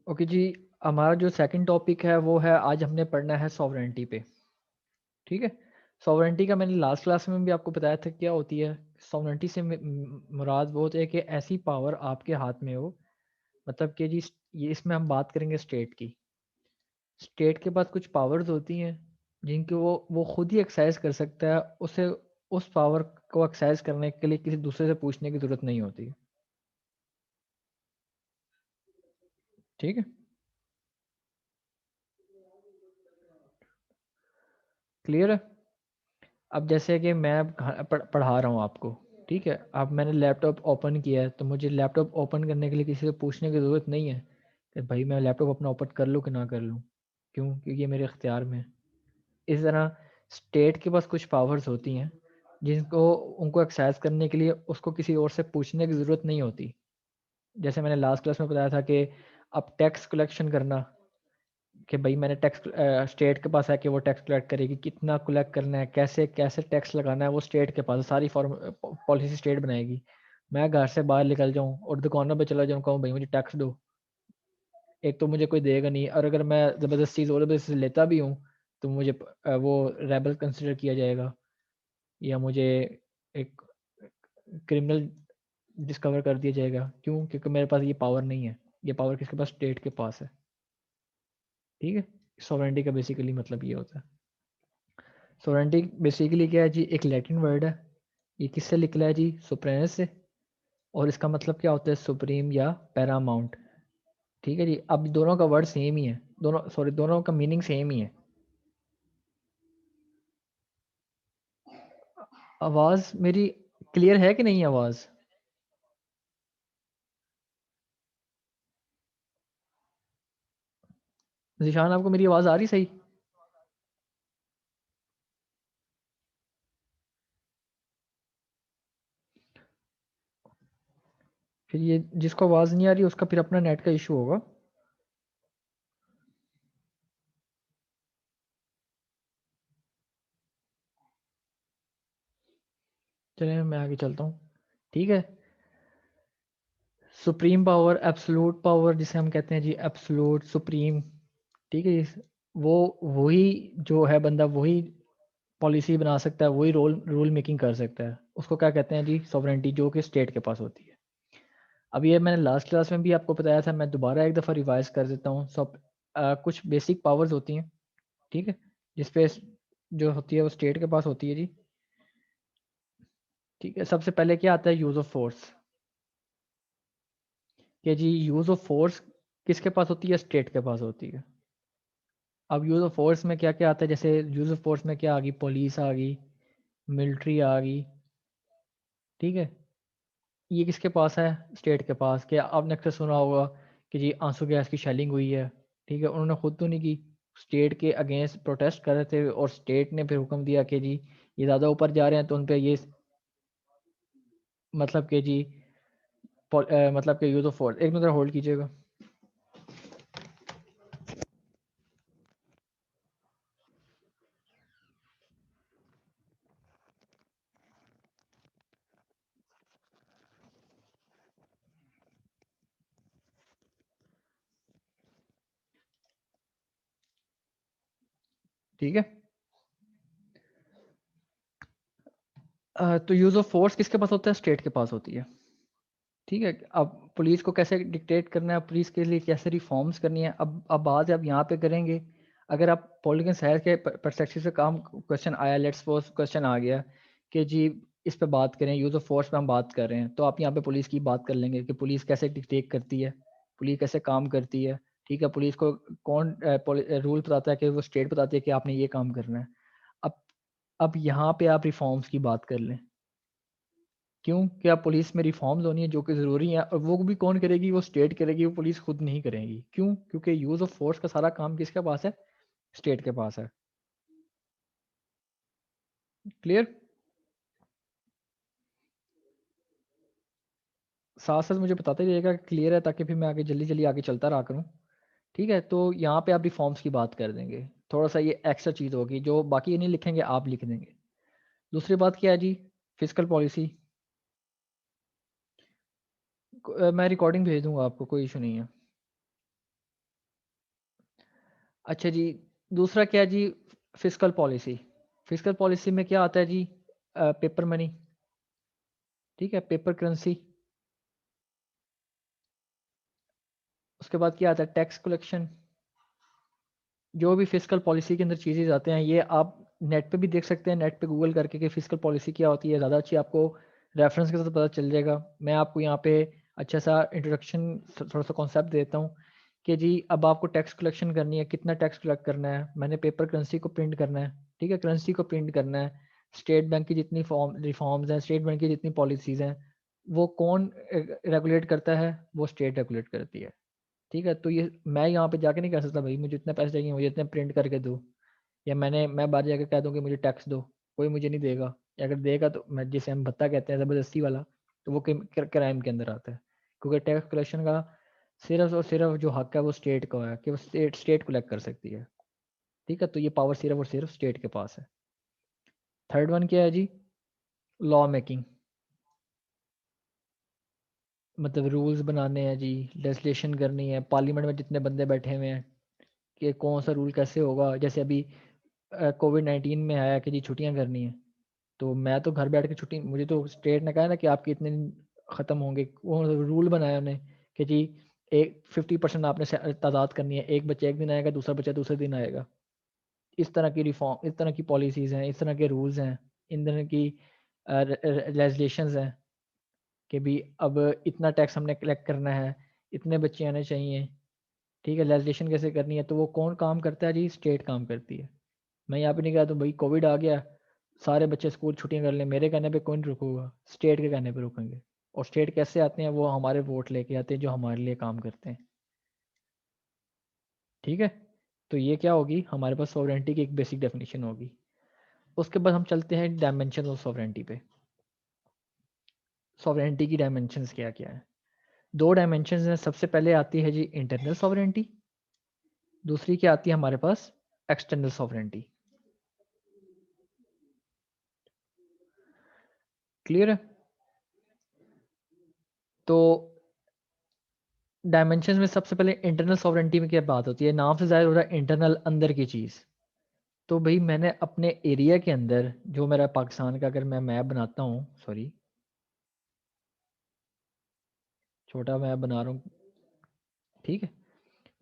Okay जी। हमारा जो second topic है वो है, आज हमने पढ़ना है सॉवरेंटी पे। ठीक है। सॉवरेंटी का मैंने लास्ट क्लास में भी आपको बताया था क्या होती है। सॉवरेंटी से मुराद वो होती है कि ऐसी पावर आपके हाथ में हो, मतलब कि जी ये इसमें हम बात करेंगे स्टेट की। स्टेट के पास कुछ पावर्स होती हैं जिनकी वो खुद ही एक्सरसाइज कर सकता है। उसे उस पावर को एक्सरसाइज करने के लिए किसी दूसरे से पूछने की ज़रूरत नहीं होती। ठीक है। क्लियर है। अब जैसे कि मैं अब पढ़ा रहा हूँ आपको। ठीक है। अब मैंने लैपटॉप ओपन किया है तो मुझे लैपटॉप ओपन करने के लिए किसी से पूछने की ज़रूरत नहीं है कि भाई मैं लैपटॉप अपना ओपन कर लूँ कि ना कर लूँ। क्यों? क्योंकि ये मेरे इख्तियार में है। इस तरह स्टेट के पास कुछ पावर्स होती हैं जिनको उनको एक्सरसाइज करने के लिए उसको किसी और से पूछने की ज़रूरत नहीं होती। जैसे मैंने लास्ट क्लास में बताया था कि अब टैक्स कलेक्शन करना, कि भाई मैंने टैक्स स्टेट के पास है कि वो टैक्स कलेक्ट करेगी, कितना कलेक्ट करना है, कैसे कैसे टैक्स लगाना है, वो स्टेट के पास है। सारी फॉर्म पॉलिसी स्टेट बनाएगी। मैं घर से बाहर निकल जाऊँ और दुकानों पे चला जाऊँ, कहूँ भाई मुझे टैक्स दो, एक तो मुझे कोई देगा नहीं, और अगर मैं ज़बरदस्ती ज़बरदस्ती से लेता भी हूँ तो मुझे वो रेबल कंसिडर किया जाएगा, या मुझे एक क्रिमिनल डिस्कवर कर दिया जाएगा। क्यों? क्योंकि मेरे पास ये पावर नहीं है। ये पावर किसके पास? स्टेट के पास है। ठीक है। सॉवरेंटी का बेसिकली मतलब ये होता है। सोरेंटी बेसिकली क्या है जी? एक लैटिन वर्ड है। ये किससे निकला है जी? सुप्रेनस से। और इसका मतलब क्या होता है? सुप्रीम या पैरामाउंट। ठीक है जी। अब दोनों का वर्ड सेम ही है, दोनों सॉरी दोनों का मीनिंग सेम ही है। आवाज़ मेरी क्लियर है कि नहीं आवाज़? निशान आपको मेरी आवाज़ आ रही सही? फिर ये जिसको आवाज़ नहीं आ रही उसका फिर अपना नेट का इशू होगा। चलिए मैं आगे चलता हूँ। ठीक है। सुप्रीम पावर, एब्सोलूट पावर जिसे हम कहते हैं जी, एब्सोलूट सुप्रीम। ठीक है जी। वो वही जो है बंदा, वही पॉलिसी बना सकता है, वही रूल मेकिंग कर सकता है। उसको क्या कहते हैं जी? सॉवरेंटी, जो कि स्टेट के पास होती है। अब ये मैंने लास्ट क्लास में भी आपको बताया था, मैं दोबारा एक दफ़ा रिवाइज कर देता हूँ। सब कुछ बेसिक पावर्स होती हैं। ठीक है। जिसपे जो होती है वो स्टेट के पास होती है जी। ठीक है। सबसे पहले क्या आता है? Use of force. कि जी यूज़ ऑफ फोर्स किसके पास होती है? स्टेट के पास होती है। अब यूज़ ऑफ फोर्स में क्या क्या आता है? जैसे यूज़ ऑफ फोर्स में क्या आ गई? पुलिस आ गई, मिलिट्री आ गई। ठीक है। ये किसके पास है? स्टेट के पास। क्या आपने अक्सर सुना होगा कि जी आंसू गैस की शेलिंग हुई है। ठीक है। उन्होंने खुद तो नहीं की, स्टेट के अगेंस्ट प्रोटेस्ट कर रहे थे और स्टेट ने फिर हुक्म दिया कि जी ये ज़्यादा ऊपर जा रहे हैं तो उन पे ये मतलब कि जी मतलब कि यूज़ ऑफ फोर्स। एक मिनट होल्ड कीजिएगा। ठीक है। तो यूज़ ऑफ फोर्स किसके पास होता है? स्टेट के पास होती है। ठीक है। अब पुलिस को कैसे डिक्टेट करना है, पुलिस के लिए कैसे रिफॉर्म्स करनी है, अब बात आप यहाँ पे करेंगे। अगर आप पॉलिटिकल साइंस के परस्पेक्टिव से काम क्वेश्चन आया, लेट्स सपोज क्वेश्चन आ गया कि जी इस पे बात करें, यूज़ ऑफ फोर्स पे हम बात कर रहे हैं, तो आप यहाँ पे पुलिस की बात कर लेंगे कि पुलिस कैसे डिक्टेट करती है, पुलिस कैसे काम करती है। ठीक है। पुलिस को कौन रूल बताता है? कि वो स्टेट बताती है कि आपने ये काम करना है। अब अब यहाँ पे आप रिफॉर्म्स की बात कर लें। क्यों? क्या पुलिस में रिफॉर्म्स होनी है जो कि ज़रूरी है, और वो भी कौन करेगी? वो स्टेट करेगी, वो पुलिस खुद नहीं करेगी। क्यों? क्योंकि यूज़ ऑफ फोर्स का सारा काम किसके पास है? स्टेट के पास है। क्लियर? साथ साथ मुझे बताते रहिएगा कि क्लियर है, ताकि फिर मैं आगे जल्दी जल्दी आगे चलता रहा करूँ। ठीक है। तो यहाँ पे आप रिफॉर्म्स की बात कर देंगे। थोड़ा सा ये एक्स्ट्रा चीज़ होगी जो बाकी ये नहीं लिखेंगे, आप लिख देंगे। दूसरी बात क्या है जी? Physical policy. मैं रिकॉर्डिंग भेज दूंगा आपको, कोई इशू नहीं है। अच्छा जी, दूसरा क्या है जी, फिस्कल पॉलिसी। फिस्कल पॉलिसी में क्या आता है जी? पेपर मनी, ठीक है, पेपर करेंसी। उसके बाद क्या आता है? Tax collection. जो भी फिस्कल पॉलिसी के अंदर चीज़ें आते हैं, ये आप नेट पे भी देख सकते हैं, नेट पे गूगल करके कि फिस्कल पॉलिसी क्या होती है, ज़्यादा अच्छी आपको रेफरेंस के साथ पता चल जाएगा। मैं आपको यहाँ पे अच्छा सा इंट्रोडक्शन, थोड़ा सा कॉन्सेप्ट देता हूँ कि जी अब आपको टैक्स कलेक्शन करनी है, कितना टैक्स कलेक्ट करना है। मैंने पेपर करेंसी को प्रिंट करना है, ठीक है, करेंसी को प्रिंट करना है। स्टेट बैंक की जितनी फॉर्म रिफॉर्म्स हैं, स्टेट बैंक की जितनी पॉलिसीज़ हैं, वो कौन रेगुलेट करता है? वो स्टेट रेगुलेट करती है, ठीक है। तो ये मैं यहाँ पे जाके नहीं कह सकता भाई मुझे इतने पैसे चाहिए, मुझे इतने प्रिंट करके दो, या मैं बाहर जाके कह दूँ कि मुझे टैक्स दो, कोई मुझे नहीं देगा। या अगर देगा तो मैं, जिसे हम भत्ता कहते हैं ज़बरदस्ती वाला, तो वो क्राइम के अंदर आता है। क्योंकि टैक्स कलेक्शन का सिर्फ और सिर्फ जो हक है वो स्टेट का है कि वो स्टेट कलेक्ट कर सकती है, ठीक है। तो ये पावर सिर्फ और सिर्फ स्टेट के पास है। थर्ड वन क्या है जी? Law making. मतलब रूल्स बनाने हैं जी, लेजिस्लेशन करनी है, पार्लियामेंट में जितने बंदे बैठे हुए हैं कि कौन सा रूल कैसे होगा। जैसे अभी कोविड-19 में आया कि जी छुट्टियां करनी है, तो मैं तो घर बैठ के छुट्टी, मुझे तो स्टेट ने कहा है ना कि आपके इतने दिन ख़त्म होंगे, वो रूल बनाया उन्हें कि जी एक 50% आपने तादाद करनी है, एक बच्चा एक दिन आएगा, दूसरा बच्चा दूसरे दिन आएगा। इस तरह की रिफॉर्म, इस तरह की पॉलिसीज़ हैं, इस तरह के रूल्स हैं, इन तरह की लेजिस्लेशंस हैं कि भी अब इतना टैक्स हमने कलेक्ट करना है, इतने बच्चे आने चाहिए, ठीक है। लेजिस्लेशन कैसे करनी है, तो वो कौन काम करता है जी? स्टेट काम करती है। मैं यहाँ पे नहीं कहा तो भाई कोविड आ गया, सारे बच्चे स्कूल छुट्टियां कर लें, मेरे कहने पे कौन रुकेगा? स्टेट के कहने पे रुकेंगे। और स्टेट कैसे आते हैं? वो हमारे वोट लेके आते हैं जो हमारे लिए काम करते हैं, ठीक है। तो ये क्या होगी? हमारे पास सॉवरेंटी की एक बेसिक डेफिनेशन होगी। उसके बाद हम चलते हैं डायमेंशन ऑफ सॉवरेंटी पे। सॉवरेंटी की डायमेंशंस क्या क्या है? दो डायमेंशंस हैं। सबसे पहले आती है जी इंटरनल सॉवरेंटी, दूसरी क्या आती है हमारे पास? External sovereignty. क्लियर है? तो डायमेंशन में सबसे पहले इंटरनल सॉवरेंटी में क्या बात होती है? नाम से ज़ाहिर हो रहा है इंटरनल, अंदर की चीज़। तो भाई मैंने अपने एरिया के अंदर, जो मेरा पाकिस्तान का अगर मैं मैप बनाता हूँ, सॉरी छोटा मैप बना रहा हूँ, ठीक है,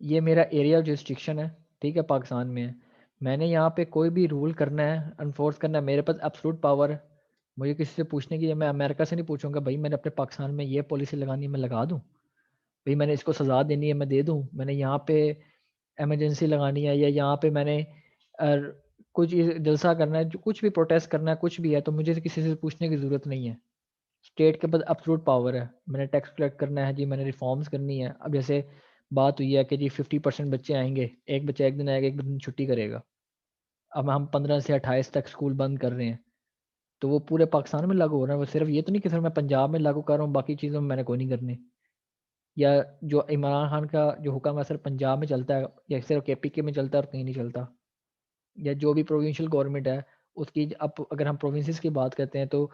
ये मेरा एरिया ऑफ जुरिस्डिक्शन है, ठीक है, पाकिस्तान में है। मैंने यहाँ पे कोई भी रूल करना है, अनफोर्स करना है, मेरे पास एब्सोल्यूट पावर है। मुझे किसी से पूछने की, मैं अमेरिका से नहीं पूछूंगा भाई मैंने अपने पाकिस्तान में ये पॉलिसी लगानी है, मैं लगा दूँ। भाई मैंने इसको सज़ा देनी है, मैं दे दूँ। मैंने यहाँ पे इमरजेंसी लगानी है, या यहाँ पे मैंने कुछ जलसा करना है, जो कुछ भी प्रोटेस्ट करना है, कुछ भी है, तो मुझे किसी से पूछने की ज़रूरत नहीं है। स्टेट के पास एब्सोल्यूट पावर है। मैंने टैक्स कलेक्ट करना है जी, मैंने रिफॉर्म्स करनी है। अब जैसे बात हुई है कि जी 50% बच्चे आएंगे, एक बच्चा एक दिन आएगा, एक दिन छुट्टी करेगा। अब हम 15 से 28 तक स्कूल बंद कर रहे हैं, तो वो पूरे पाकिस्तान में लागू हो रहा है। वो सिर्फ ये तो नहीं कि सर मैं पंजाब में लागू कर रहा हूँ, बाकी चीज़ों में मैंने कोई नहीं करनी। या जो इमरान खान का जो हुक्म है सिर्फ पंजाब में चलता है, या सिर्फ के में चलता है और कहीं नहीं चलता। या जो भी प्रोविंशियल गवर्नमेंट है उसकी, अब अगर हम प्रोविंसेस की बात करते हैं, तो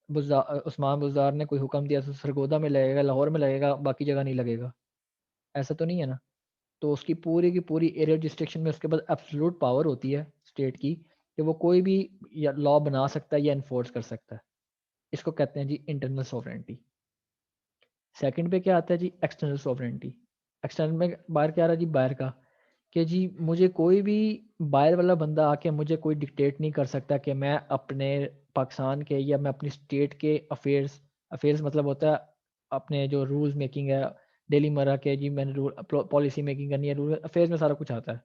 उस्मान बुज़दार ने कोई हुक्म दिया तो सरगोदा में लगेगा, लाहौर में लगेगा, बाकी जगह नहीं लगेगा। ऐसा तो नहीं है ना। तो उसकी पूरी की पूरी एरिया डिस्ट्रिक्शन में उसके पास एब्सोल्यूट पावर होती है स्टेट की, कि वो कोई भी या लॉ बना सकता है या इन्फोर्स कर सकता है। इसको कहते हैं जी इंटरनल सॉवरेंटी। सेकंड पे क्या आता है जी? External sovereignty. एक्सटर्नल में बाहर क्या आ रहा है जी? बाहर का, कि जी मुझे कोई भी बाहर वाला बंदा आके मुझे कोई डिक्टेट नहीं कर सकता कि मैं अपने पाकिस्तान के या मैं अपनी स्टेट के अफेयर्स, अफेयर्स मतलब होता है अपने जो रूल्स मेकिंग है, डेली मर्रा के, जी मैंने रूल पॉलिसी मेकिंग करनी है, रूल अफेयर्स में सारा कुछ आता है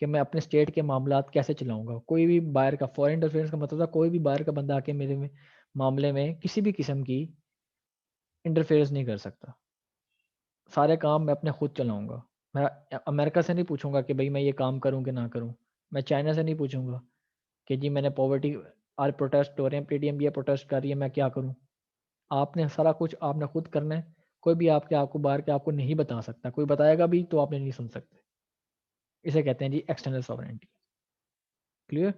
कि मैं अपने स्टेट के मामलात कैसे चलाऊंगा। कोई भी बाहर का, फॉरेन इंटरफेरेंस का मतलब था कोई भी बाहर का बंदा आके मेरे में मामले में किसी भी किस्म की इंटरफेरेंस नहीं कर सकता। सारे काम मैं अपने खुद चलाऊँगा। मैं अमेरिका से नहीं पूछूँगा कि भई मैं ये काम करूँ कि ना करूँ। मैं चाइना से नहीं पूछूँगा कि जी मैंने पॉवर्टी, आज प्रोटेस्ट हो रहे हैं, पेटीएम ये प्रोटेस्ट कर रही है, मैं क्या करूँ? आपने सारा कुछ आपने खुद करना है। कोई भी आपके आपको बाहर के आपको नहीं बता सकता। कोई बताएगा भी तो आपने नहीं सुन सकते। इसे कहते हैं जी एक्सटर्नल सॉवरेंटी। क्लियर?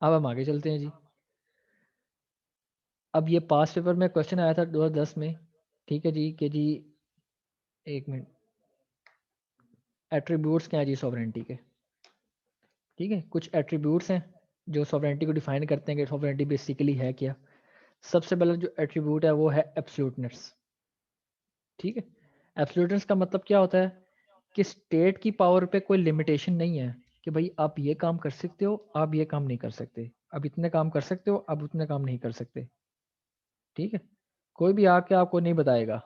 अब हम आगे चलते हैं जी। अब ये पास्ट पेपर में क्वेश्चन आया था 2010 में, ठीक है जी, कि जी 1 मिनट, एट्रीब्यूट्स क्या है जी सॉवरेंटी के, ठीक है, कुछ एट्रीब्यूट्स हैं जो सॉवरेंटी को डिफाइन करते हैं कि सॉवरेंटी बेसिकली है क्या। सबसे पहला जो एट्रीब्यूट है वो है एब्सोल्यूटनेस, ठीक है। एब्सोल्यूटनेस का मतलब क्या होता है कि स्टेट की पावर पे कोई लिमिटेशन नहीं है कि भाई आप ये काम कर सकते हो, आप ये काम नहीं कर सकते, आप इतने काम कर सकते हो, आप उतने काम नहीं कर सकते, ठीक है। कोई भी आके आपको नहीं बताएगा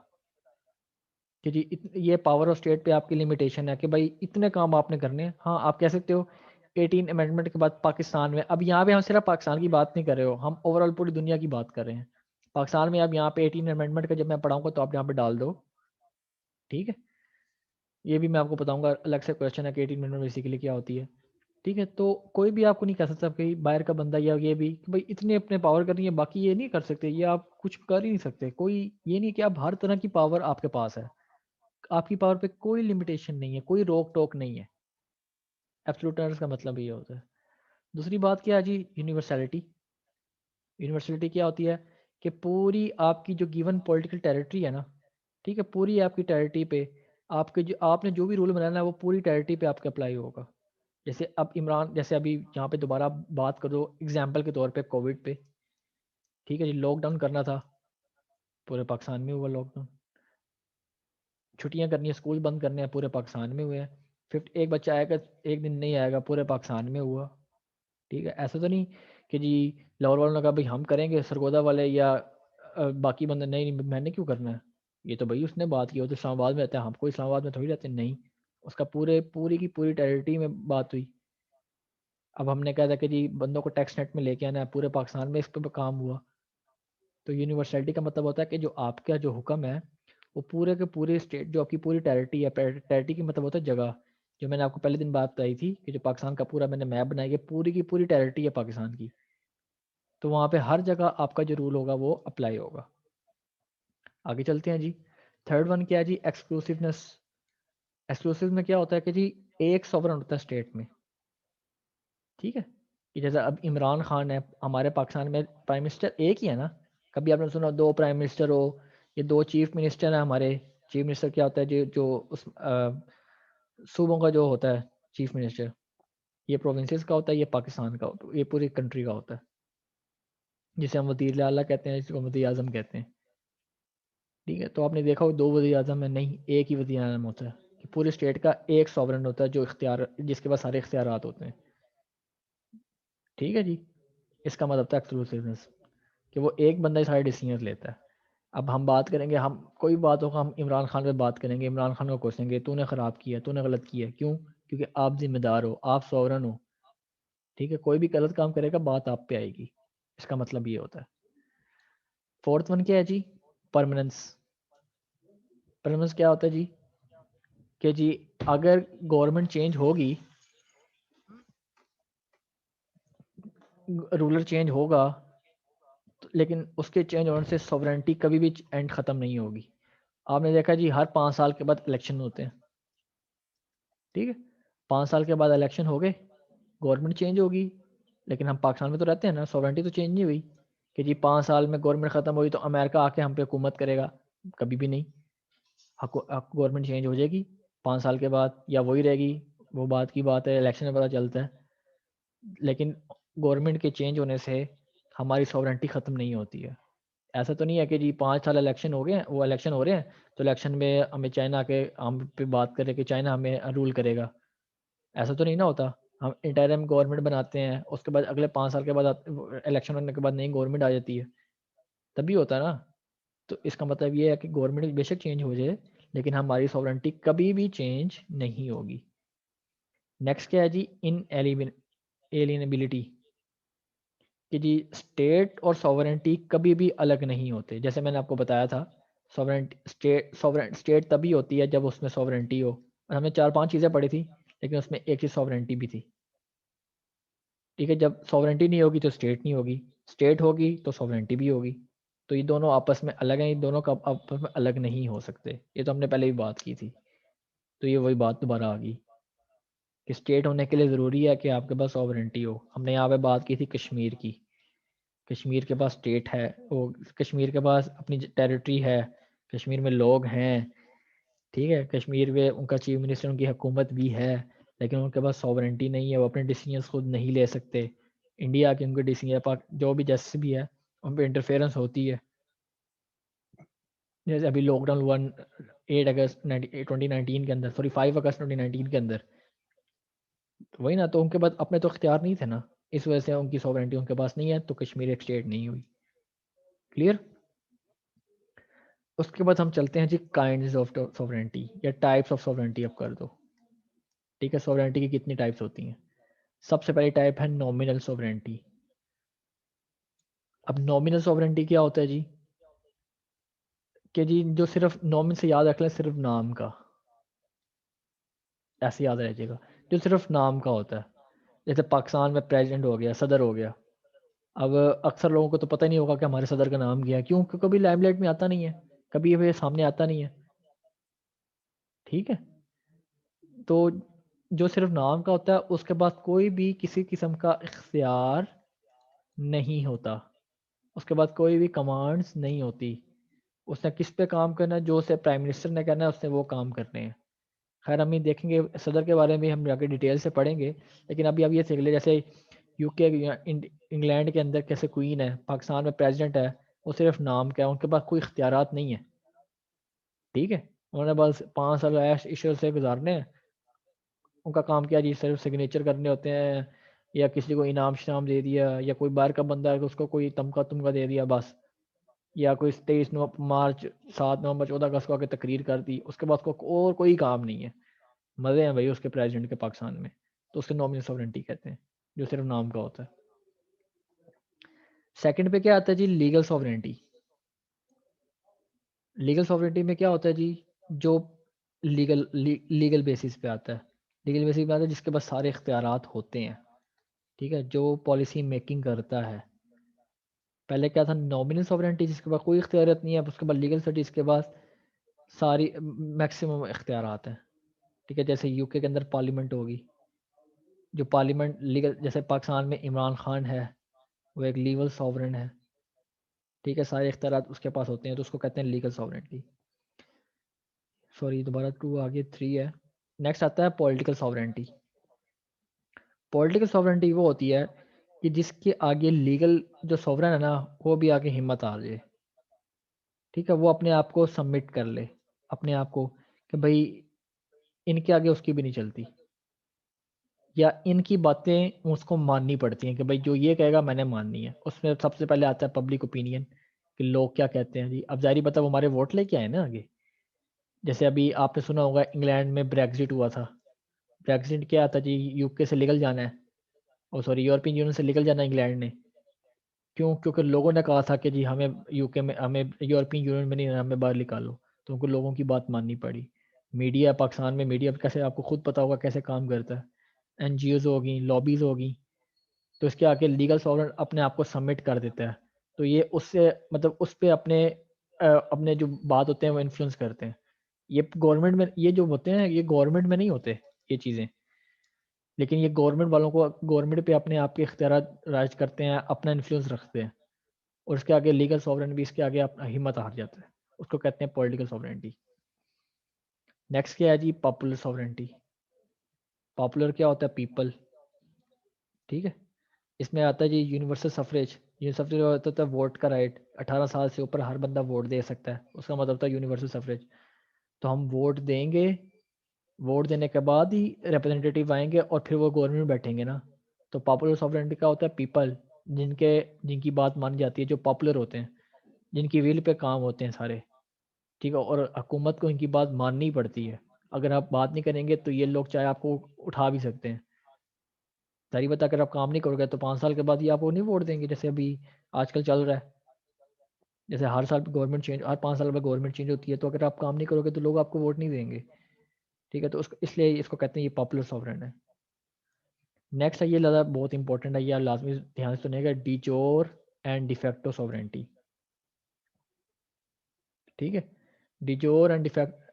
कि जी ये पावर ऑफ स्टेट पे आपकी लिमिटेशन है कि भाई इतने काम आपने करने हैं। हाँ आप कह सकते हो 18 अमेंडमेंट के बाद पाकिस्तान में, अब यहाँ पे हम सिर्फ पाकिस्तान की बात नहीं कर रहे हो, हम ओवरऑल पूरी दुनिया की बात कर रहे हैं। पाकिस्तान में अब यहाँ पे 18 अमेंडमेंट का जब मैं पढ़ाऊंगा तो आप यहाँ पे डाल दो, ठीक है। ये भी मैं आपको बताऊंगा, अलग से क्वेश्चन है कि 18 अमेंडमेंट बेसिकली क्या होती है, ठीक है। तो कोई भी आपको नहीं कह सकता कि बाहर का बंदा या ये भी कि भाई इतने अपने पावर करनी है, बाकी ये नहीं कर सकते, ये आप कुछ कर ही नहीं सकते। कोई ये नहीं कि आप हर तरह की पावर आपके पास है, आपकी पावर पे कोई लिमिटेशन नहीं है, कोई रोक टोक नहीं है। एब्सोल्यूट का मतलब ये होता है। दूसरी बात क्या है जी, यूनिवर्सैलिटी। यूनिवर्सैलिटी क्या होती है कि पूरी आपकी जो गिवन पॉलिटिकल टेरिटरी है ना, ठीक है, पूरी आपकी टेरिटरी पे आपके जो आपने जो भी रूल बनाना है वो पूरी टेरिटरी पे आपके अप्लाई होगा। जैसे अब इमरान, जैसे अभी यहाँ पे दोबारा बात करो एग्जाम्पल के तौर पे कोविड पे, ठीक है जी, लॉकडाउन करना था, पूरे पाकिस्तान में हुआ लॉकडाउन। छुट्टियां करनी है, स्कूल बंद करने हैं, पूरे पाकिस्तान में हुए हैं। फिफ्ट एक बच्चा आएगा, एक दिन नहीं आएगा, पूरे पाकिस्तान में हुआ, ठीक है। ऐसा तो नहीं कि जी लाहौर वालों ने कहा भाई हम करेंगे, सरगोदा वाले या बाकी बंदे नहीं नहीं मैंने क्यों करना है, ये तो भाई उसने बात की, वो तो इस्लामाबाद में रहता है, हमको इस्लामाबाद में थोड़ी रहते हैं। नहीं, उसका पूरी की पूरी टेरिटरी में बात हुई। अब हमने कहा था कि जी बंदों को टैक्स नेट में लेके आना है, पूरे पाकिस्तान में इस पर काम हुआ। तो यूनिवर्सलिटी का मतलब होता है कि जो आपका जो हुक्म है वो पूरे के पूरे स्टेट, जो आपकी पूरी टेरिटरी है, टेरिटरी की मतलब होता है जगह, जो मैंने आपको पहले दिन बात बताई थी कि जो पाकिस्तान का पूरा मैंने मैप बनाई है, पूरी की पूरी टेरिटरी है पाकिस्तान की, तो वहाँ पे हर जगह आपका जो रूल होगा वो अप्लाई होगा। आगे चलते हैं जी। थर्ड वन क्या है जी, एक्सक्लूसिवनेस। एक्सक्लूसिव में क्या होता है कि जी एक सॉवरन होता है स्टेट में, ठीक है। कि जैसे अब इमरान खान है, हमारे पाकिस्तान में प्राइम मिनिस्टर एक ही है ना, कभी आपने सुना दो प्राइम मिनिस्टर हो, ये दो चीफ मिनिस्टर हैं हमारे। चीफ मिनिस्टर क्या होता है जो जो उस सूबों का जो होता है चीफ मिनिस्टर, ये प्रोविंसेस का होता है, ये पाकिस्तान का होता है, ये पूरी कंट्री का होता है, जिसे हम वज़ीर आला कहते हैं, जिसको वज़ीर आज़म कहते हैं, ठीक है। तो आपने देखा हो दो वज़ीर आज़म है, नहीं एक ही वज़ीर आज़म होता है, कि पूरे स्टेट का एक सॉवरन होता है जो इख्तियार, जिसके पास सारे इख्तियारात होते हैं, ठीक है जी। इसका मतलब था एक्सक्लूसिवनेस, कि वो एक बंदा ही सारे डिसीजन लेता है। अब हम बात करेंगे, हम कोई बात होगा हम इमरान खान पे बात करेंगे, इमरान खान को कोसेंगे तूने ख़राब किया, तूने गलत किया, क्यों? क्योंकि आप जिम्मेदार हो, आप सॉवरन हो, ठीक है। कोई भी गलत काम करेगा बात आप पे आएगी, इसका मतलब ये होता है। फोर्थ वन क्या है जी, परमानेंस। परमानेंस क्या होता है जी कि जी अगर गवर्नमेंट चेंज होगी, रूलर चेंज होगा, तो लेकिन उसके चेंज होने से सॉवरेंटी कभी भी एंड ख़त्म नहीं होगी। आपने देखा जी हर 5 साल के बाद इलेक्शन होते हैं, ठीक है। 5 साल के बाद इलेक्शन हो गए, गवर्नमेंट चेंज होगी, लेकिन हम पाकिस्तान में तो रहते हैं ना, सॉवरेंटी तो चेंज नहीं हुई कि जी 5 साल में गवर्नमेंट ख़त्म हुई तो अमेरिका आके हम पे हुकूमत करेगा, कभी भी नहीं। गवर्नमेंट चेंज हो जाएगी 5 साल के बाद, या वही रहेगी, वो बात की बात है, इलेक्शन में पता चलता है। लेकिन गवर्नमेंट के चेंज होने से हमारी सॉवरेंटी ख़त्म नहीं होती है। ऐसा तो नहीं है कि जी 5 साल इलेक्शन हो गए हैं, वो इलेक्शन हो रहे हैं तो इलेक्शन में हमें चाइना के हम पे बात करें कि चाइना हमें रूल करेगा, ऐसा तो नहीं ना होता। हम इंटरिम गवर्नमेंट बनाते हैं, उसके बाद अगले 5 साल के बाद इलेक्शन होने के बाद नई गवर्नमेंट आ जाती है, तभी होता है ना। तो इसका मतलब ये है कि गवर्नमेंट बेशक चेंज हो जाए, लेकिन हमारी सॉवरेंटी कभी भी चेंज नहीं होगी। नेक्स्ट क्या है जी, इन एलियनेबिलिटी, कि जी स्टेट और सॉवरेंटी कभी भी अलग नहीं होते। जैसे मैंने आपको बताया था, स्टेट तभी होती है जब उसमें सॉवरेंटी हो, और हमने 4-5 चीज़ें पढ़ी थी, लेकिन उसमें एक चीज़ सॉवरेंटी भी थी, ठीक है। जब सॉवरेंटी नहीं होगी तो स्टेट नहीं होगी, स्टेट होगी तो सॉवरेंटी भी होगी। तो ये दोनों आपस में अलग हैं, ये दोनों का आपस में अलग नहीं हो सकते, ये तो हमने पहले भी बात की थी। तो ये वही बात दोबारा आ गई कि स्टेट होने के लिए ज़रूरी है कि आपके पास सॉवरेंटी हो। हमने यहाँ पे बात की थी कश्मीर की, कश्मीर के पास स्टेट है, वो कश्मीर के पास अपनी टेरिटरी है, कश्मीर में लोग हैं, ठीक है, कश्मीर में उनका चीफ मिनिस्टर, उनकी हुकूमत भी है, लेकिन उनके पास सॉवरेंटी नहीं है, वो अपने डिसीजंस खुद नहीं ले सकते। इंडिया के उनके डिसीजन पाक जो भी जैसे भी है उन पर इंटरफेरेंस होती है। जैसे अभी लॉकडाउन हुआ 8 अगस्त 2019 के अंदर, सॉरी 5 अगस्त 2019 के अंदर, तो वही ना, तो उनके पास अपने तो इख्तियार नहीं थे ना, इस वजह से उनकी सॉवरेंटी उनके पास नहीं है, तो कश्मीर एक स्टेट नहीं हुई। क्लियर। उसके बाद हम चलते हैं जी काइंड्स ऑफ सॉवरेंटी या टाइप्स ऑफ सॉवरेंटी, अब कर दो। ठीक है, सॉवरेंटी की कितनी टाइप्स होती हैं। सबसे पहली टाइप है नॉमिनल सॉवरेंटी। अब नॉमिनल सॉवरेंटी क्या होता है जी, कि जी जो सिर्फ नॉमिन से याद रख लें, सिर्फ नाम का, ऐसे याद रखिएगा, जो सिर्फ नाम का होता है। जैसे पाकिस्तान में प्रेसिडेंट हो गया, सदर हो गया। अब अक्सर लोगों को तो पता ही नहीं होगा कि हमारे सदर का नाम क्या है, क्यों? क्योंकि कभी लाइमलाइट में आता नहीं है, कभी ये सामने आता नहीं है। ठीक है, तो जो सिर्फ नाम का होता है उसके पास कोई भी किसी किस्म का इख्तियार नहीं होता, उसके बाद कोई भी कमांड्स नहीं होती। उसने किस पे काम करना है, जो उसे प्राइम मिनिस्टर ने करना है उसने वो काम करने हैं। खैर हम ये देखेंगे सदर के बारे में, हम जाके डिटेल से पढ़ेंगे, लेकिन अभी अब ये सीख ले, जैसे यूके इंग्लैंड के अंदर कैसे क्वीन है, पाकिस्तान में प्रेसिडेंट है, वो सिर्फ नाम का है, उनके पास कोई इख्तियारात नहीं है। ठीक है, उन्होंने बस 5 साल ऐश ईश्वर से गुजारने हैं। उनका काम क्या जी, सिर्फ सिग्नेचर करने होते हैं, या किसी को इनाम शिनाम दे दिया, या कोई बाहर का बंदा है तो उसको कोई तमका तुमका दे दिया बस, या कोई 23 मार्च 7 नवंबर 14 अगस्त को आके तकरीर कर दी, उसके बाद उसको और कोई काम नहीं है। मज़े हैं भाई उसके प्रेसिडेंट के पाकिस्तान में, तो उसके नॉमिनल सॉवरेंटी कहते हैं, जो सिर्फ नाम का होता है। सेकंड पे क्या आता है जी, लीगल सॉवरेंटी। लीगल सॉवरेंटी में क्या होता है जी, जो लीगल बेसिस पे आता है। लीगल बेसिस पे आता है जिसके पास सारे इख्तियारात होते हैं। ठीक है, जो पॉलिसी मेकिंग करता है। पहले क्या था, नॉमिनल सॉवरेंटी जिसके पास कोई इख्तियारत नहीं है, उसके बाद लीगल सॉवरेंटी जिसके पास सारी मैक्सिमम इख्तियारात हैं। ठीक है, जैसे यूके के अंदर पार्लियामेंट होगी, जो पार्लियामेंट लीगल, जैसे पाकिस्तान में इमरान खान है, वो एक लीगल सॉवरेन है। ठीक है, सारे इख्तियारात उसके पास होते हैं, तो उसको कहते हैं लीगल सॉवरेंटी। सॉरी दोबारा 2 आगे 3 है। नेक्स्ट आता है पॉलिटिकल सॉवरेंटी। पॉलिटिकल सॉवरेंटी वो होती है कि जिसके आगे लीगल जो सॉवरेन है ना, वो भी आगे हिम्मत आ जाए। ठीक है, वो अपने आप को सबमिट कर ले, अपने आप को, कि भाई इनके आगे उसकी भी नहीं चलती, या इनकी बातें उसको माननी पड़ती हैं, कि भाई जो ये कहेगा मैंने माननी है। उसमें सबसे पहले आता है पब्लिक ओपिनियन, कि लोग क्या कहते हैं जी। अब जारी बता वो हमारे वोट लेके आए ना आगे। जैसे अभी आपने सुना होगा इंग्लैंड में ब्रेग्जिट हुआ था। ब्रेग्जिट क्या था जी, यूके से निकल जाना है, ओ सॉरी यूरोपियन यूनियन से निकल जाना है इंग्लैंड ने। क्यों? क्योंकि लोगों ने कहा था कि जी हमें यूके में, हमें यूरोपियन यूनियन में नहीं रहना, हमें बाहर निकालो। तो उनको लोगों की बात माननी पड़ी। मीडिया, पाकिस्तान में मीडिया कैसे, आपको खुद पता होगा कैसे काम करता है। एनजीओज होगी, लॉबीज होगी, तो इसके आके लीगल सॉवरेन अपने आप को सबमिट कर देता है। तो ये उससे मतलब उस पे अपने जो बात होते हैं वो इन्फ्लुएंस करते हैं। ये गवर्नमेंट में, ये जो होते हैं ये गवर्नमेंट में नहीं होते ये चीज़ें, लेकिन ये गवर्नमेंट वालों को, गवर्नमेंट पे अपने आप के इख्तियार राज करते हैं, अपना इन्फ्लुएंस रखते हैं। और उसके आगे लीगल सॉवरेन भी इसके आगे अपना हिम्मत हार जाता है। उसको कहते हैं पॉलिटिकल सॉवरेंटी। नेक्स्ट क्या है जी, पॉपुलर सॉवरेंटी। पॉपुलर क्या होता है, पीपल। ठीक है, इसमें आता है जी यूनिवर्सल सफरेज। यूनिवर्सल होता है वोट का राइट, 18 साल से ऊपर हर बंदा वोट दे सकता है, उसका मतलब होता है यूनिवर्सल सफरेज। तो हम वोट देंगे, वोट देने के बाद ही रिप्रेजेंटेटिव आएंगे और फिर वो गवर्नमेंट में बैठेंगे ना। तो पॉपुलर सॉवरेंटी का होता है पीपल, जिनके जिनकी बात मानी जाती है, जो पॉपुलर होते हैं, जिनकी विल पे काम होते हैं सारे। ठीक है, और हुकूमत को इनकी बात माननी पड़ती है। अगर आप बात नहीं करेंगे तो ये लोग चाहे आपको उठा भी सकते हैं। जारी बता, अगर आप काम नहीं करोगे तो 5 साल के बाद ये आपको नहीं वोट देंगे, जैसे अभी आजकल चल रहा है। जैसे हर साल गवर्नमेंट चेंज, हर 5 साल बाद गवर्नमेंट चेंज होती है, तो अगर आप काम नहीं करोगे तो लोग आपको वोट नहीं देंगे। ठीक है, तो उसको इसलिए इसको कहते हैं ये पॉपुलर सॉवरेन है। नेक्स्ट है, ये ज़्यादा बहुत इंपॉर्टेंट है, ये आप लाजमी ध्यान से सुनिएगा, डिजोर एंड डिफेक्टो सॉवरेंटी। ठीक है, डिजोर एंड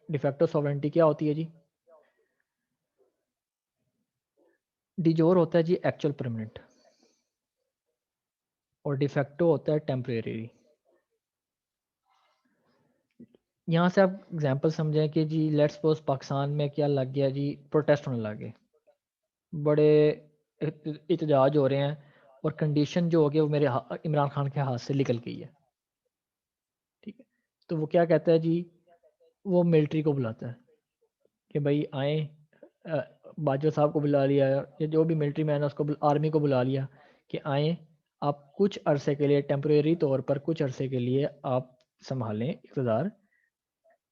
डिफेक्टो सॉवरेंटी क्या होती है जी। डिजोर होता है जी एक्चुअल परमानेंट, और डिफेक्टो होता है टेम्परेरी। यहाँ से आप एग्जांपल समझें कि जी लेट्स सपोज पाकिस्तान में क्या लग गया जी, प्रोटेस्ट होने लग गए, बड़े एहतजाज हो रहे हैं, और कंडीशन जो हो गई वो मेरे इमरान खान के हाथ से निकल गई है, ठीक है। तो वो क्या कहता है जी, वो मिलिट्री को बुलाता है कि भाई आए, बाजवा साहब को बुला लिया, या जो भी मिलिट्री मैन है उसको आर्मी को बुला लिया कि आए, आप कुछ अरसे के लिए टेम्परेरी तौर पर कुछ अरसे के लिए आप संभालें इक़्तिदार,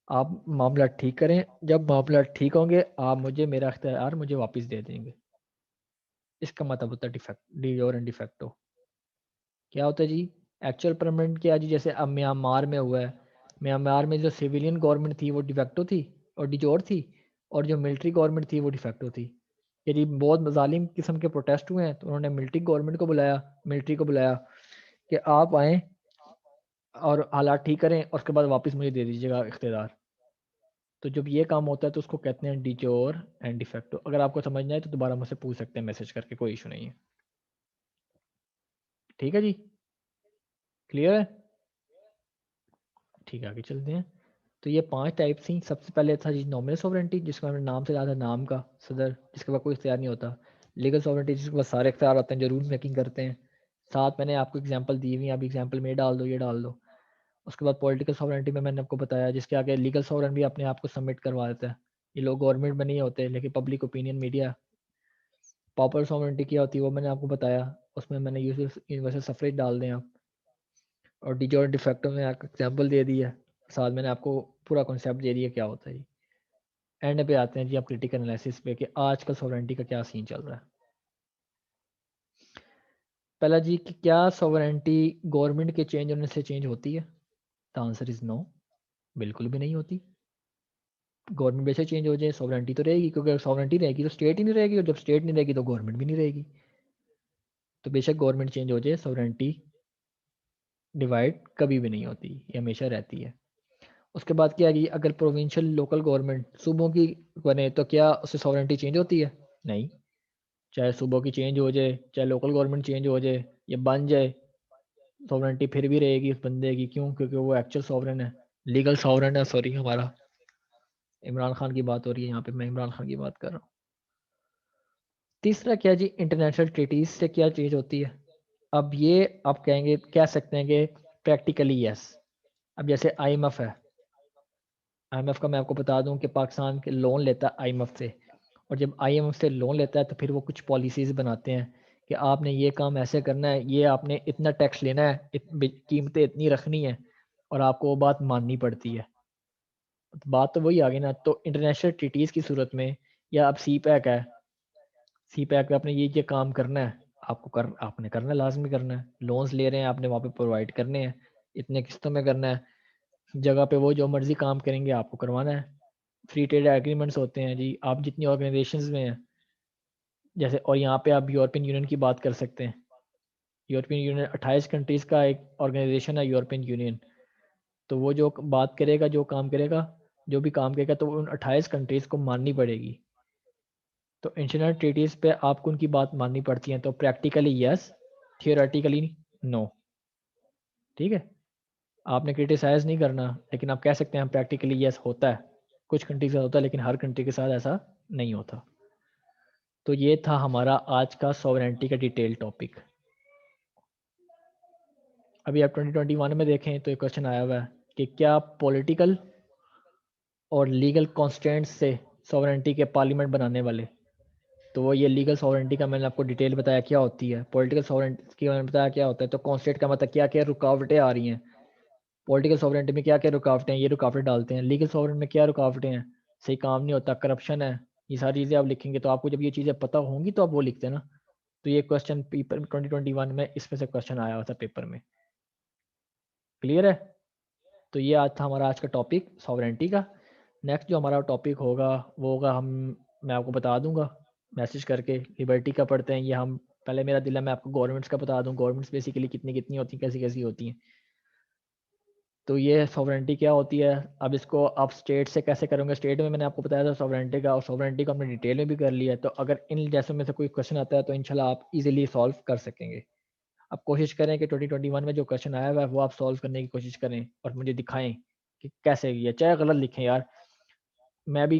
आप मामला ठीक करें, जब मामला ठीक होंगे आप मुझे मेरा इख्तियार मुझे वापस दे देंगे। इसका मतलब होता है डिफेक्ट, डी और डिफेक्टो। क्या होता है जी, एक्चुअल परमानेंट क्या है जी, जैसे अब म्यांमार में हुआ है, म्यांमार में जो सिविलियन गवर्नमेंट थी वो डिफेक्टो थी और डिजोर थी, और जो मिलिट्री गवर्नमेंट थी वो डिफेक्टो थी। यदि बहुत जालिम किस्म के प्रोटेस्ट हुए हैं तो उन्होंने मिलिट्री गवर्नमेंट को बुलाया, मिलिट्री को बुलाया कि आप आएँ और हालात ठीक करें और उसके बाद वापस मुझे दे दीजिएगा इख्तियार। तो जब ये काम होता है तो उसको कहते हैं डिजोर एंड डिफेक्टो। अगर आपको समझना है तो दोबारा मुझसे पूछ सकते हैं मैसेज करके, कोई इशू नहीं है। ठीक है जी, क्लियर है? ठीक है, आगे चलते हैं। तो ये 5 टाइप थी। सबसे पहले था जी नॉमिनल सॉवरेंटी, जिसको हमने नाम से ज़्यादा नाम का सदर, जिसके पास कोई इख्तियार नहीं होता। लीगल सॉवरेंटी, जिसके पास सारे इख्तियार होते हैं जो रूल मेकिंग करते हैं। साथ मैंने आपको एग्जांपल दी हुई है, आप एग्जांपल में ये डाल दो, ये डाल दो। उसके बाद पॉलिटिकल सॉवरेंटी में मैंने आपको बताया, जिसके आगे लीगल सॉवरेन भी अपने आप को सबमिट करवा देता है। ये लोग गवर्नमेंट में नहीं होते लेकिन public opinion media. Popular sovereignty क्या होती है वो मैंने आपको बताया, उसमें मैंने यूनिवर्सल सफरेज डाल दें आप। और डिजोर डिफेक्टो में आपको एग्जाम्पल दे दिया, साथ मैंने आपको पूरा कॉन्सेप्ट दे दिया क्या होता है जी। एंड पे आते हैं जी आप क्रिटिकल एनालिसिस पे कि आजकल सॉवरेंटी का क्या सीन चल रहा है। पहला जी कि क्या सॉवरेंटी गवर्नमेंट के चेंज होने से चेंज होती है? द आंसर इज़ नो, बिल्कुल भी नहीं होती। गवर्नमेंट बेशक चेंज हो जाए, सॉवरेंटी तो रहेगी, क्योंकि अगर सॉवरेंटी रहेगी तो स्टेट ही नहीं रहेगी, और जब स्टेट नहीं रहेगी तो गवर्नमेंट भी नहीं रहेगी। तो बेशक गवर्नमेंट चेंज हो जाए, सॉवरेंटी डिवाइड कभी भी नहीं होती, ये हमेशा रहती है। उसके बाद क्या है कि अगर प्रोविंशियल लोकल गवर्नमेंट सूबों की बने तो क्या उससे सॉवरेंटी चेंज होती है? नहीं। चाहे सूबों की चेंज हो जाए, चाहे लोकल गवर्नमेंट चेंज हो जाए या बन जाए, सॉवरेंटी फिर भी रहेगी उस बंदे की। क्यों? क्योंकि वो एक्चुअल सॉवरेन है, लीगल सॉवरेन है। सॉरी, हमारा इमरान खान की बात हो रही है यहाँ पे, मैं इमरान खान की बात कर रहा हूँ। तीसरा क्या जी, इंटरनेशनल ट्रीटीज से क्या चीज़ होती है? अब ये आप कहेंगे, कह सकते हैं कि प्रैक्टिकली यस। अब जैसे आईएमएफ है, आईएमएफ का मैं आपको बता दूं कि पाकिस्तान के लोन लेता है आईएमएफ से, और जब आईएमएफ से लोन लेता है तो फिर वो कुछ पॉलिसीज़ बनाते हैं कि आपने ये काम ऐसे करना है, ये आपने इतना टैक्स लेना है, कीमतें इतनी रखनी है, और आपको वो बात माननी पड़ती है। तो बात तो वही आ गई ना। तो इंटरनेशनल ट्रीटीज़ की सूरत में, या अब सी पैक है, सी पैक पे आपने ये काम करना है, आपने करना है, लाजमी करना है। लोन्स ले रहे हैं आपने, वहाँ पे प्रोवाइड करने हैं, इतने किस्तों में करना है। जगह पे वो जो मर्जी काम करेंगे आपको करवाना है। फ्री ट्रेड एग्रीमेंट्स होते हैं जी, आप जितनी ऑर्गेनाइजेशंस में हैं, जैसे, और यहाँ पे आप यूरोपियन यूनियन की बात कर सकते हैं। यूरोपियन यूनियन 28 कंट्रीज़ का एक ऑर्गेनाइजेशन है यूरोपियन यूनियन। तो वो जो बात करेगा, जो काम करेगा, जो भी काम करेगा, तो उन 28 कंट्रीज़ को माननी पड़ेगी। तो इंटरनेशनल ट्रीटीज़ पे आपको उनकी बात माननी पड़ती है। तो प्रैक्टिकली यस, थियोरेटिकली नो। ठीक है, आपने क्रिटिसाइज़ नहीं करना, लेकिन आप कह सकते हैं प्रैक्टिकली यस होता है। कुछ कंट्री के साथ होता है लेकिन हर कंट्री के साथ ऐसा नहीं होता। तो ये था हमारा आज का सॉवरेंटी का डिटेल टॉपिक। अभी आप 2021 में देखें तो एक क्वेश्चन आया हुआ है कि क्या पॉलिटिकल और लीगल कॉन्स्टेंट्स से सॉवरेंटी के पार्लियामेंट बनाने वाले। तो वो ये लीगल सॉवरेंटी का मैंने आपको डिटेल बताया क्या होती है, पॉलिटिकल सॉवरेंटी की मैंने बताया क्या होता है। तो कॉन्स्टेंट का मतलब क्या क्या रुकावटें आ रही हैं, पॉलिटिकल सॉवरेंटी में क्या क्या रुकावटें हैं, ये रुकावटें डालते हैं। लीगल सॉवरेंटी में क्या रुकावटें हैं, सही काम नहीं होता, करप्शन है, ये सारी चीज़ें आप लिखेंगे। तो आपको जब ये चीज़ें पता होंगी तो आप वो लिखते हैं ना। तो ये क्वेश्चन पेपर 2021 में इसमें से क्वेश्चन आया हुआ था पेपर में। क्लियर है? तो ये आज था हमारा आज का टॉपिक सॉवरेंटी का। नेक्स्ट जो हमारा टॉपिक होगा वो होगा, मैं आपको बता दूंगा मैसेज करके, लिबर्टी का पढ़ते हैं ये हम। पहले मेरा दिल है मैं आपको गवर्नमेंट्स का बता दूं, गवर्नमेंट्स बेसिकली कितनी कितनी होती हैं, कैसी कैसी होती हैं। तो ये सॉवरेंटी क्या होती है, अब इसको आप स्टेट से कैसे करोगे। स्टेट में मैंने आपको बताया था सॉवरेंटी का, और सॉवरेंटी को हमने डिटेल में भी कर लिया है। तो अगर इन जैसों में से कोई क्वेश्चन आता है तो इंशाल्लाह आप इजीली सॉल्व कर सकेंगे। आप कोशिश करें कि 2021 में जो क्वेश्चन आया हुआ है वो आप सॉल्व करने की कोशिश करें और मुझे दिखाएं कि कैसे किया, चाहे गलत लिखें यार, मैं भी